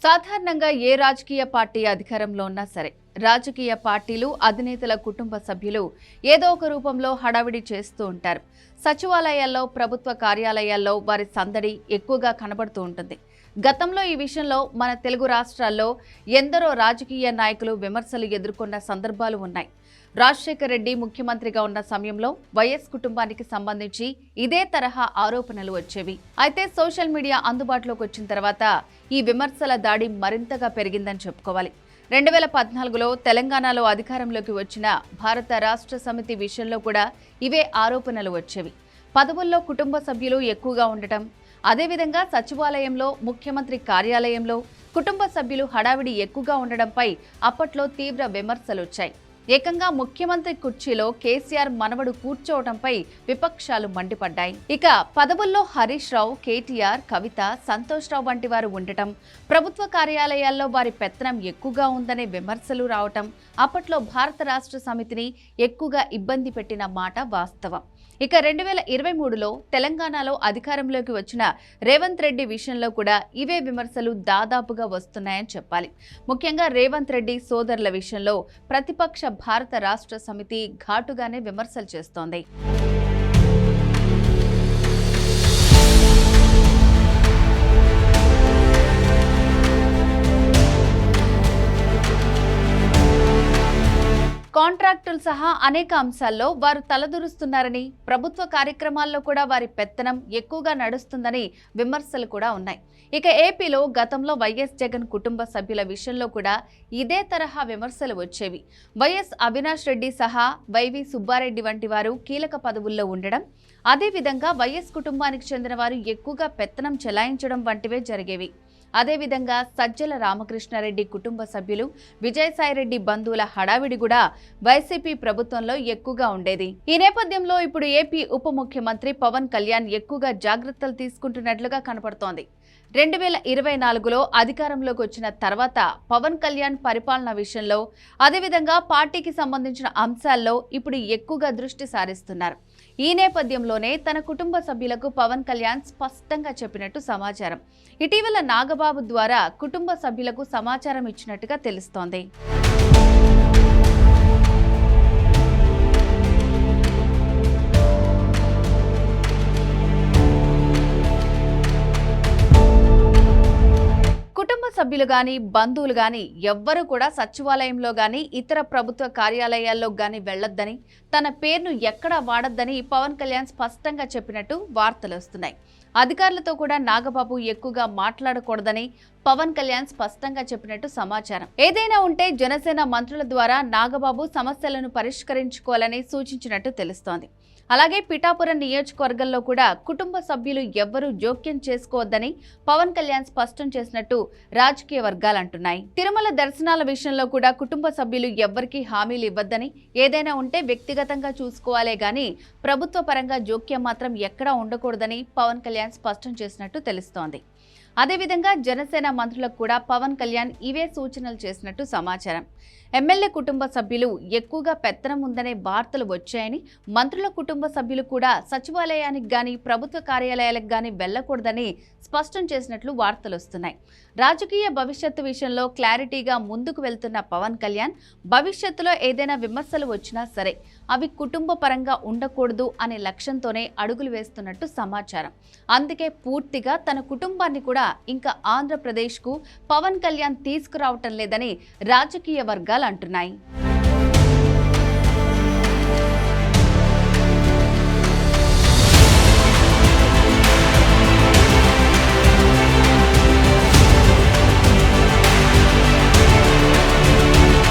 సాధారణంగా ఏ రాజకీయ పార్టీ అధికారంలో ఉన్నా సరే రాజకీయ పార్టీలు అధినేతల కుటుంబ సభ్యులు ఏదో ఒక రూపంలో హడావిడి చేస్తూ ఉంటారు. సచివాలయాల్లో, ప్రభుత్వ కార్యాలయాల్లో వారి సందడి ఎక్కువగా కనబడుతూ ఉంటుంది. గతంలో ఈ విషయంలో మన తెలుగు రాష్ట్రాల్లో ఎందరో రాజకీయ నాయకులు విమర్శలు ఎదుర్కొన్న సందర్భాలు ఉన్నాయి. రాజశేఖర్ రెడ్డి ముఖ్యమంత్రిగా ఉన్న సమయంలో వైఎస్ కుటుంబానికి సంబంధించి ఇదే తరహా ఆరోపణలు వచ్చేవి. అయితే సోషల్ మీడియా అందుబాటులోకి వచ్చిన తర్వాత ఈ విమర్శల దాడి మరింతగా పెరిగిందని చెప్పుకోవాలి. 2014లో తెలంగాణలో అధికారంలోకి వచ్చిన భారత రాష్ట్ర సమితి విషయంలో కూడా ఇవే ఆరోపణలు వచ్చేవి. పదవుల్లో కుటుంబ సభ్యులు ఎక్కువగా ఉండటం, అదేవిధంగా సచివాలయంలో, ముఖ్యమంత్రి కార్యాలయంలో కుటుంబ సభ్యులు హడావిడి ఎక్కువగా ఉండడంపై అప్పట్లో తీవ్ర విమర్శలు వచ్చాయి. ఏకంగా ముఖ్యమంత్రి కుర్చీలో కేసీఆర్ మనవడు కూర్చోవడంపై విపక్షాలు మండిపడ్డాయి. ఇక పదవుల్లో హరీష్ రావు, కేటీఆర్, కవిత, సంతోష్ రావు వంటి వారు ఉండటం, ప్రభుత్వ కార్యాలయాల్లో వారి పెత్తనం ఎక్కువగా ఉందనే విమర్శలు రావటం అప్పట్లో భారత రాష్ట్ర సమితిని ఎక్కువగా ఇబ్బంది పెట్టిన మాట వాస్తవం. ఇక 2023లో తెలంగాణలో అధికారంలోకి వచ్చిన రేవంత్ రెడ్డి విషయంలో కూడా ఇవే విమర్శలు దాదాపుగా వస్తున్నాయని చెప్పాలి. ముఖ్యంగా రేవంత్ రెడ్డి సోదరుల విషయంలో ప్రతిపక్ష భారత రాష్ట్ర సమితి ఘాటుగానే విమర్శలు చేస్తోంది. కాంట్రాక్టులు సహా అనేక అంశాల్లో వారు తలదూరుస్తున్నారని, ప్రభుత్వ కార్యక్రమాల్లో కూడా వారి పెత్తనం ఎక్కువగా నడుస్తుందని విమర్శలు కూడా ఉన్నాయి. ఇక ఏపీలో గతంలో వైఎస్ జగన్ కుటుంబ సభ్యుల విషయంలో కూడా ఇదే తరహా విమర్శలు వచ్చేవి. వైఎస్ అవినాష్ రెడ్డి సహా వైవి సుబ్బారెడ్డి వంటి వారు కీలక పదవుల్లో ఉండడం, అదేవిధంగా వైఎస్ కుటుంబానికి చెందిన వారు ఎక్కువగా పెత్తనం చెలాయించడం వంటివే జరిగేవి. అదేవిధంగా సజ్జల రామకృష్ణారెడ్డి కుటుంబ సభ్యులు, విజయసాయిరెడ్డి బంధువుల హడావిడి కూడా వైసీపీ ప్రభుత్వంలో ఎక్కువగా ఉండేది. ఈ నేపథ్యంలో ఇప్పుడు ఏపీ ఉప ముఖ్యమంత్రి పవన్ కళ్యాణ్ ఎక్కువగా జాగ్రత్తలు తీసుకుంటున్నట్లుగా కనపడుతోంది. 2024లో అధికారంలోకి వచ్చిన తర్వాత పవన్ కళ్యాణ్ పరిపాలన విషయంలో, అదేవిధంగా పార్టీకి సంబంధించిన అంశాల్లో ఇప్పుడు ఎక్కువగా దృష్టి సారిస్తున్నారు. ఈ నేపథ్యంలోనే తన కుటుంబ సభ్యులకు పవన్ కళ్యాణ్ స్పష్టంగా చెప్పినట్టు సమాచారం. ఇటీవల నాగబాబు ద్వారా కుటుంబ సభ్యులకు సమాచారం ఇచ్చినట్టుగా తెలుస్తోంది. కుటుంబ సభ్యులు గాని, బంధువులు గాని ఎవ్వరూ కూడా సచివాలయంలో గాని, ఇతర ప్రభుత్వ కార్యాలయాల్లో గాని వెళ్లొద్దని, తన పేరును ఎక్కడా వాడొద్దని పవన్ కళ్యాణ్ స్పష్టంగా చెప్పినట్టు వార్తలు వస్తున్నాయి. అధికారులతో కూడా నాగబాబు ఎక్కువగా మాట్లాడకూడదని పవన్ కళ్యాణ్ స్పష్టంగా చెప్పినట్టు సమాచారం. ఏదైనా ఉంటే జనసేన మంత్రుల ద్వారా నాగబాబు సమస్యలను పరిష్కరించుకోవాలని సూచించినట్టు తెలుస్తోంది. అలాగే పిఠాపురం నియోజకవర్గంలో కూడా కుటుంబ సభ్యులు ఎవ్వరూ జోక్యం చేసుకోవద్దని పవన్ కళ్యాణ్ స్పష్టం చేసినట్టు రాజకీయ వర్గాలు అంటున్నాయి. తిరుమల దర్శనాల విషయంలో కూడా కుటుంబ సభ్యులు ఎవ్వరికీ హామీలు ఇవ్వద్దని, ఏదైనా ఉంటే వ్యక్తిగతంగా చూసుకోవాలే గాని ప్రభుత్వ పరంగా జోక్యం మాత్రం ఎక్కడా ఉండకూడదని పవన్ కళ్యాణ్ స్పష్టం చేసినట్టు తెలుస్తోంది. అదేవిధంగా జనసేన మంత్రులకు కూడా పవన్ కళ్యాణ్ ఇవే సూచనలు చేసినట్టు సమాచారం. ఎమ్మెల్యే కుటుంబ సభ్యులు ఎక్కువగా పెత్తనం ఉందనే వార్తలు వచ్చాయని, మంత్రుల కుటుంబ సభ్యులు కూడా సచివాలయానికి గాని, ప్రభుత్వ కార్యాలయాలకు గాని వెళ్లకూడదని స్పష్టం చేసినట్లు వార్తలు వస్తున్నాయి. రాజకీయ భవిష్యత్తు విషయంలో క్లారిటీగా ముందుకు వెళ్తున్న పవన్ కళ్యాణ్ భవిష్యత్తులో ఏదైనా విమర్శలు వచ్చినా సరే అవి కుటుంబ పరంగా ఉండకూడదు అనే లక్ష్యంతోనే అడుగులు వేస్తున్నట్టు సమాచారం. అందుకే పూర్తిగా తన కుటుంబాన్ని కూడా ఇంకా ఆంధ్రప్రదేశ్కు పవన్ కళ్యాణ్ తీసుకురావటం లేదని రాజకీయ వర్గాలు అంటున్నాయి.